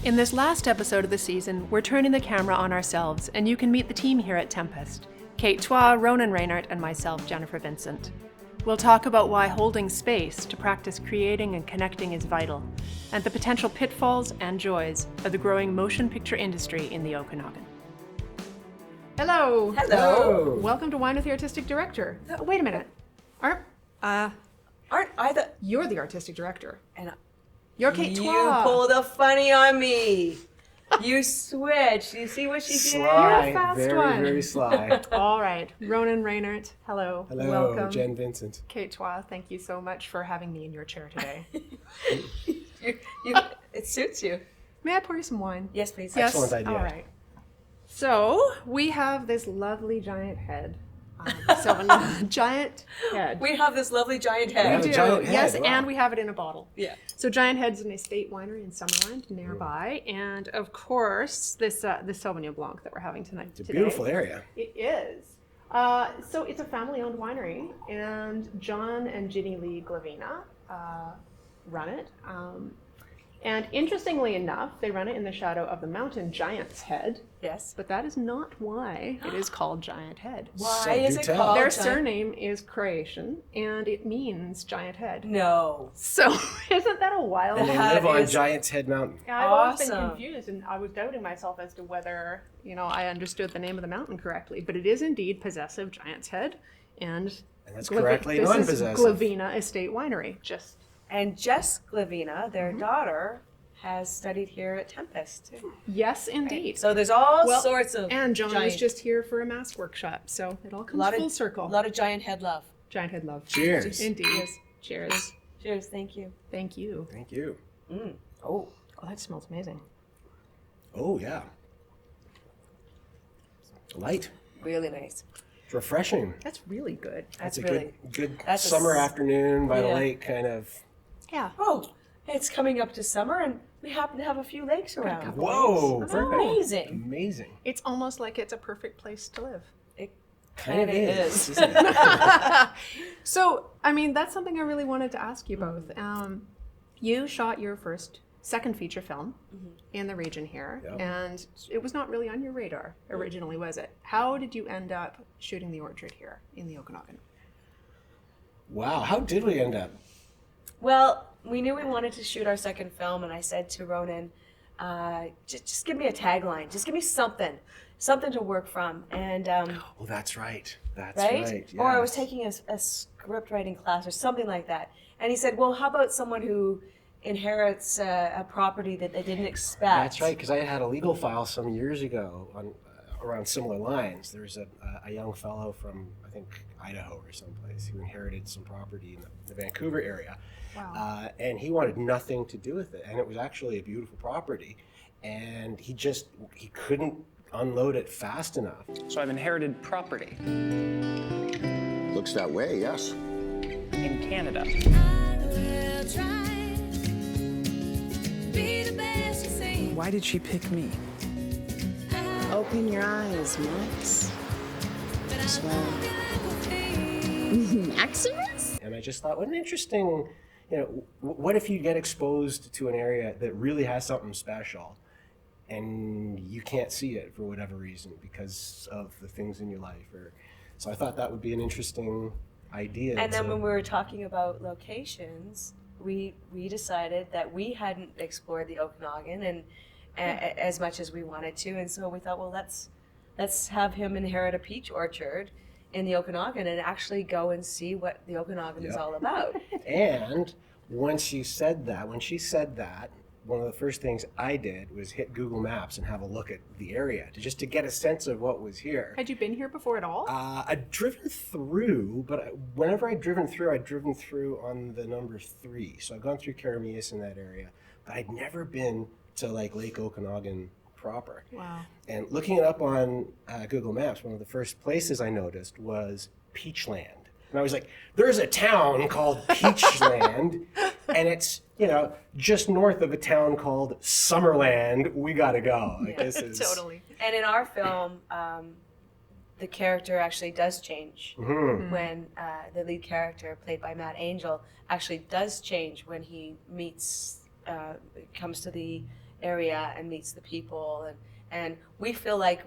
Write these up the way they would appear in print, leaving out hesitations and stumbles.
In this last episode of the season, we're turning the camera on ourselves, and you can meet the team here at Tempest. Kate Twa, Ronan Reinart, and myself, Jennifer Vincent. We'll talk about why holding space to practice creating and connecting is vital, and the potential pitfalls and joys of the growing motion picture industry in the Okanagan. Hello! Hello! Welcome to Wine with the Artistic Director. Wait a minute. Aren't I the... You're the artistic director. And You're Kate Twa. You pulled a funny on me. You switched. You see what she did? You're a fast very, one. very sly. All right. Ronan Reinart, hello. Hello, Welcome. Jen Vincent. Kate Twa, thank you so much for having me in your chair today. It suits you. May I pour you some wine? Yes, please. Yes. Excellent idea. All right. So we have this lovely giant head. Giant head. We have this lovely giant We head. have a giant head, Yes, wow. and we have it in a bottle. Yeah. So Giant Head's an estate winery in Summerland nearby, and of course this Sauvignon Blanc that we're having tonight. It's a beautiful area. It is. So it's a family-owned winery, and John and Ginny Lee Glavina run it. And interestingly enough, they run it in the shadow of the mountain Giant's Head, Yes. but that is not why it is called Giant Head. Why So is do it tell. called Their giant? surname is Croatian, and it means giant head. No. So isn't that a wild? And they That live on is- Giant's Head Mountain. Yeah, I've always been Awesome. confused, and I was doubting myself as to whether, I understood the name of the mountain correctly. But it is indeed possessive Giant's Head, and And that's correctly this non-possessive. is Glavina Estate Winery. And Jess Glavina, their daughter, has studied here at Tempest, too. Yes, indeed. So there's all Well, sorts of And John was giant, just here for a mass workshop, so it all comes full circle. A lot of giant head love. Giant Head love. Cheers. Indeed. Cheers. Cheers. Cheers. Thank you. Thank you. Thank you. Oh. Oh, that smells amazing. Oh, yeah. Light. Really nice. It's refreshing. That's really good. That's It's a really... good That's a summer s- afternoon by the Yeah. lake kind of. Yeah. Oh, it's coming up to summer, and we happen to have a few lakes around. couple. Whoa! That's Perfect. amazing. Amazing. It's almost like it's a perfect place to live. It Kind of kinda is. Isn't it? So, that's something I really wanted to ask you both. You shot your second feature film in the region here, Yeah. and it was not really on your radar originally, was it? How did you end up shooting the orchard here in the Okanagan? Wow. How did we end up? Well, we knew we wanted to shoot our second film, and I said to Ronan, just give me a tagline. Just give me something to work from. And Oh, that's right. That's right? right. Or I was yes. taking a script writing class or something like that. And he said, well, how about someone who inherits a property that they didn't expect? That's right, because I had a legal file some years ago on around similar lines. There was a young fellow from, I think, Idaho or someplace who inherited some property in the Vancouver area. Wow. And he wanted nothing to do with it. And it was actually a beautiful property. And he couldn't unload it fast enough. So I've inherited property Looks that way, yes. in Canada. Why did she pick me? Open your eyes, Max. Swell. Maximus? And I just thought, what an interesting, what if you get exposed to an area that really has something special and you can't see it for whatever reason because of the things in your life? So I thought that would be an interesting idea. And then when we were talking about locations, we decided that we hadn't explored the Okanagan and as much as we wanted to, and so we thought, well, let's have him inherit a peach orchard in the Okanagan and actually go and see what the Okanagan is all about. And when she said that, one of the first things I did was hit Google Maps and have a look at the area just to get a sense of what was here. Had you been here before at all? I'd driven through, but whenever I'd driven through on the number 3. So I've gone through Karamias in that area, but I'd never been to like Lake Okanagan proper. Wow. And looking it up on Google Maps, one of the first places I noticed was Peachland. And I was like, there's a town called Peachland, and it's, just north of a town called Summerland. We gotta go. Like, this is Totally. And in our film, the character actually does change when the lead character, played by Matt Angel, actually does change when he comes to the area and meets the people, and we feel like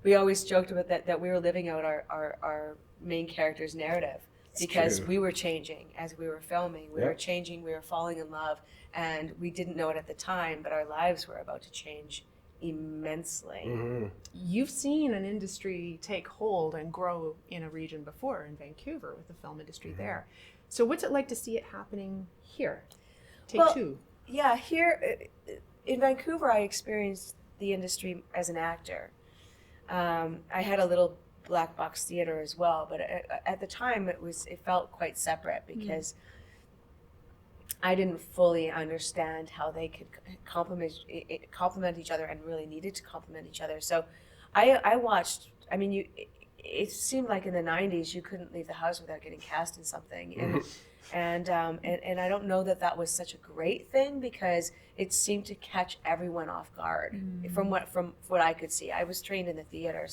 we always joked about that we were living out our main character's narrative, because true. we were changing as we were filming. We Yep. were changing, we were falling in love, and we didn't know it at the time, but our lives were about to change immensely. Mm-hmm. You've seen an industry take hold and grow in a region before, in Vancouver, with the film industry there. So what's it like to see it happening here? Take Well, two. Yeah, here in Vancouver, I experienced the industry as an actor. I had a little black box theater as well, but at the time it felt quite separate, because I didn't fully understand how they could complement each other, and really needed to complement each other. So I watched. I mean, it seemed like in the 90s you couldn't leave the house without getting cast in something, and I don't know that was such a great thing, because it seemed to catch everyone off guard. From what I could see, I was trained in the theater,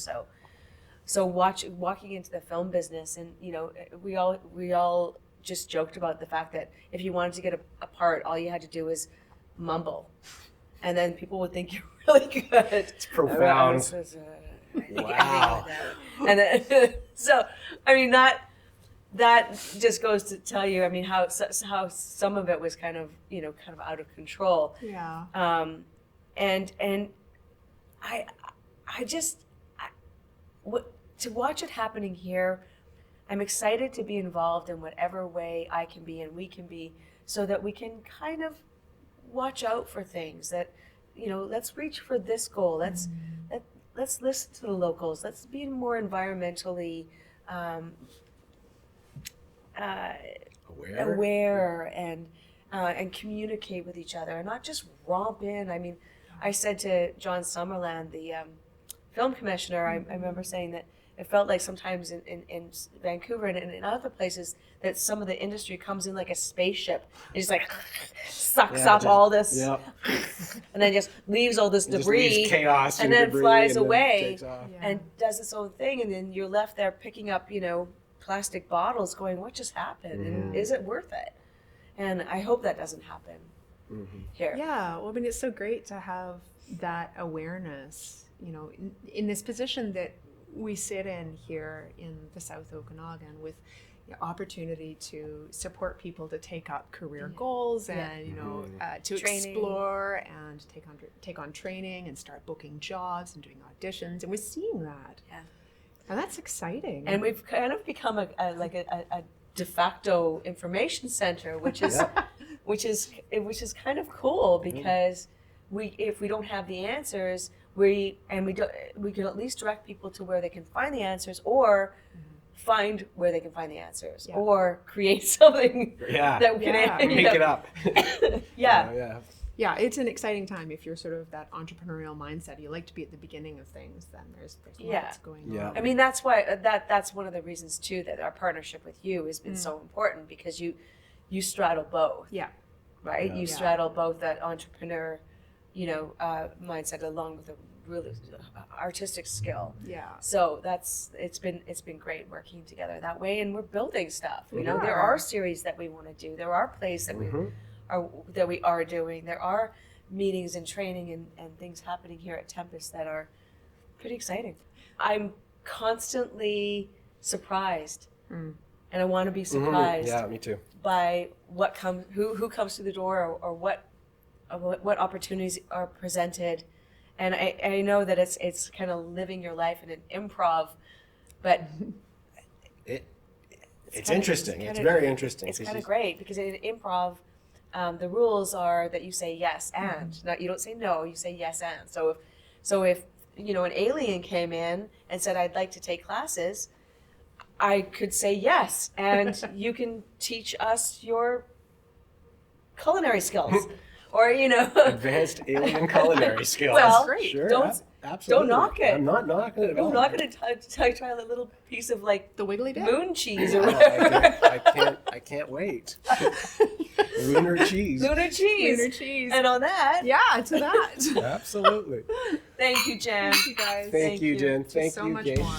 so walking into the film business, and we all just joked about the fact that if you wanted to get a part, all you had to do was mumble, and then people would think you're really good. It's profound. Wow. And then, so I mean that just goes to tell you, I mean, how some of it was kind of out of control. Yeah. And to watch it happening here, I'm excited to be involved in whatever way I can be and we can be, so that we can kind of watch out for things that, let's reach for this goal. Let's listen to the locals. Let's be more environmentally aware and communicate with each other, and not just romp in. I mean, I said to John Summerland, the film commissioner, I remember saying that it felt like sometimes in Vancouver and in other places that some of the industry comes in like a spaceship and just like sucks up all this, and then just leaves all this debris, chaos and then debris, flies and then away takes off. and does its own thing, and then you're left there picking up, plastic bottles, going, what just happened, and is it worth it? And I hope that doesn't happen here. Yeah, well, I mean, it's so great to have that awareness, in this position that we sit in here in the South Okanagan, with the opportunity to support people to take up career goals and to Training. explore and take on training and start booking jobs and doing auditions, and we're seeing that. Yeah. And that's exciting. And we've kind of become a de facto information center, which is which is kind of cool, because if we don't have the answers, we can at least direct people to where they can find the answers, or find where they can find the answers, or create something that we can make it up. Yeah, it's an exciting time if you're sort of that entrepreneurial mindset. You like to be at the beginning of things, then there's lots going on. I mean, that's why that's one of the reasons too that our partnership with you has been so important, because you straddle both. Yeah. Right? You straddle both that entrepreneur, mindset along with a really artistic skill. Yeah. So it's been great working together that way, and we're building stuff. There are series that we want to do. There are plays that we are doing. There are meetings and training and things happening here at Tempest that are pretty exciting. I'm constantly surprised, and I want to be surprised. Yeah, me too. By who comes through the door, or what opportunities are presented, and I know that it's kind of living your life in an improv, but it's interesting. It's very interesting. It's kind of great, because in improv, the rules are that you say yes and, you don't say no, you say yes and. So if an alien came in and said, I'd like to take classes, I could say yes, and you can teach us your culinary skills, or advanced alien culinary skills. Well, great. Sure, don't absolutely. knock it. I'm not knocking it at all. I'm not going to try a little piece of the wiggly bit. moon cheese or whatever. I can't wait. Lunar cheese. Lunar cheese. And on that, to that. Absolutely. Thank you, Jen. Thank you, guys. Thank you, Jen. Thank so you, much Jane. more.